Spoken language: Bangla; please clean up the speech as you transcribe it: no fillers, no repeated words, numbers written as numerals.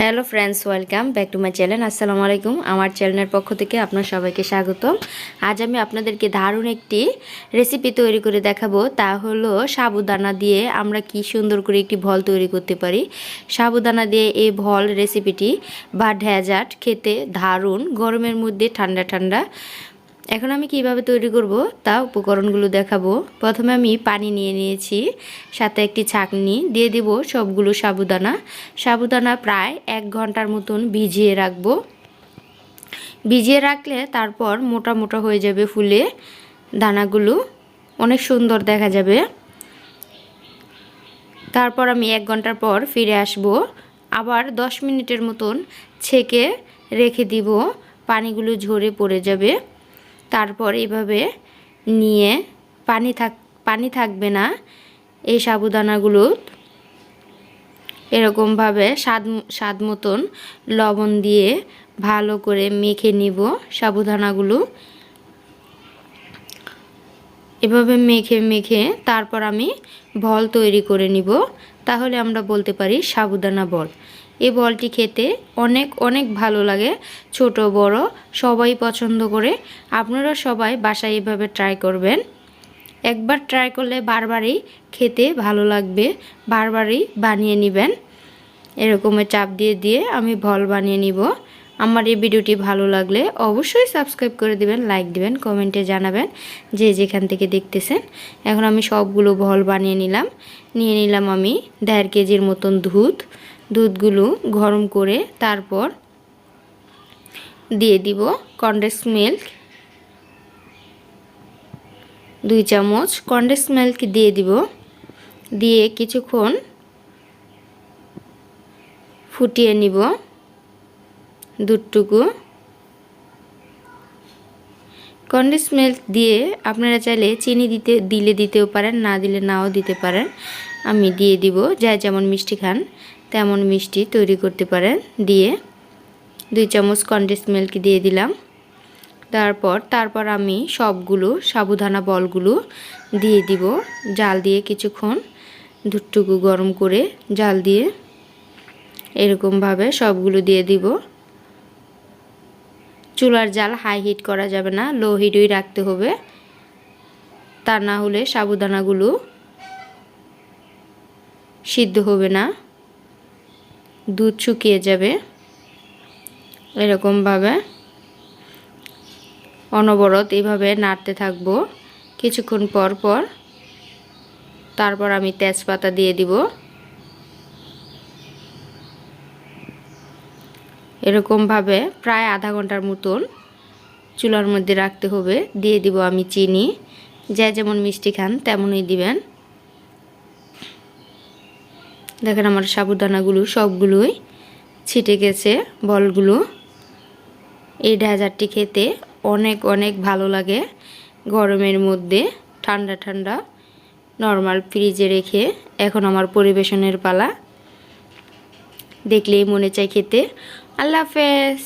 Hello friends, welcome back to my channel. আসসালামু আলাইকুম। আমার চ্যানেলের পক্ষ থেকে আপনার সবাইকে স্বাগতম। আজ আমি আপনাদেরকে দারুণ একটি রেসিপি তৈরি করে দেখাবো। তা হলো সাবুদানা দিয়ে আমরা কি সুন্দর করে একটি ভল তৈরি করতে পারি। সাবুদানা দিয়ে এই ভল রেসিপিটি বা ডেজার্ট খেতে দারুণ, গরমের মধ্যে ঠান্ডা ঠান্ডা। এখন আমি কিভাবে তৈরি করব তা উপকরণগুলো দেখাবো। প্রথমে আমি পানি নিয়ে নিয়েছি, সাথে একটি ছাঁকনি দিয়ে দিব সবগুলো সাবুদানা প্রায় 1 ঘন্টার মতন ভিজিয়ে রাখবো। ভিজিয়ে রাখলে তারপর মোটা মোটা হয়ে যাবে, ফুলে দানাগুলো অনেক সুন্দর দেখা যাবে। তারপর আমি 1 ঘন্টার পর ফিরে আসব, আবার 10 মিনিটের মতন ছেঁকে রেখে দিব, পানিগুলো ঝরে পড়ে যাবে। তারপর এইভাবে নিয়ে পানি থাকবে না এই সাবুদানাগুলো। এরকমভাবে স্বাদ মতন লবণ দিয়ে ভালো করে মেখে নিব সাবুদানাগুলো। এভাবে মেখে তারপর আমি বল তৈরি করে নিব। তাহলে আমরা বলতে পারি সাবুদানা বল। এই বলটি খেতে অনেক অনেক ভালো লাগে, ছোট বড় সবাই পছন্দ করে। আপনারা সবাই বাসায় এভাবে ট্রাই করবেন। একবার ট্রাই করলে বারবারই খেতে ভালো লাগবে, বারবারই বানিয়ে নেবেন। এরকমের চাপ দিয়ে দিয়ে আমি বল বানিয়ে নিব। আমার এই ভিডিওটি ভালো লাগলে অবশ্যই সাবস্ক্রাইব করে দিবেন, লাইক দিবেন, কমেন্টে জানাবেন যে যেখান থেকে দেখতেছেন। এখন আমি সবগুলো বল বানিয়ে নিয়ে নিলাম আমি 1.5 কেজির মতন দুধগুলো গরম করে তারপর দিয়ে দিব কনডেন্স মিল্ক। 2 চামচ কনডেন্স মিল্ক দিয়ে দিব, দিয়ে কিছুক্ষণ ফুটিয়ে নিব দুধটুকু। কনডেন্স মিল্ক দিয়ে আপনারা চাইলে চিনি দিতেও পারেন, না দিলে নাও দিতে পারেন। আমি দিয়ে দিব, যাই যেমন মিষ্টি খান তেমন মিষ্টি তৈরি করতে পারেন। দিয়ে 2 চামচ কনডেন্স মিল্ক দিয়ে দিলাম। তারপর আমি সবগুলো সাবুদানা বলগুলো দিয়ে দিব, জাল দিয়ে কিছুক্ষণ দুধটুকু গরম করে জাল দিয়ে এরকমভাবে সবগুলো দিয়ে দিব। চুলার জাল হাই হিট করা যাবে না, লো হিটই রাখতে হবে। তা না হলে সাবুদানাগুলো সিদ্ধ হবে না, দুধ শুকিয়ে যাবে। এরকমভাবে অনবরত এইভাবে নাড়তে থাকবো কিছুক্ষণ পর। তারপর আমি তেজপাতা দিয়ে দিব। এরকমভাবে প্রায় আধা ঘন্টার মতন চুলার মধ্যে রাখতে হবে। দিয়ে দিব আমি চিনি, যে যেমন মিষ্টি খান তেমনই দিবেন। দেখেন আমার সাবুদানাগুলো সবগুলোই ছিটে গেছে বলগুলো। এই ডেজার্টটি খেতে অনেক অনেক ভালো লাগে গরমের মধ্যে, ঠান্ডা ঠান্ডা নরমাল ফ্রিজে রেখে। এখন আমার পরিবেশনের পালা, দেখলেই মনে চায় খেতে। আল্লাহ হাফেজ।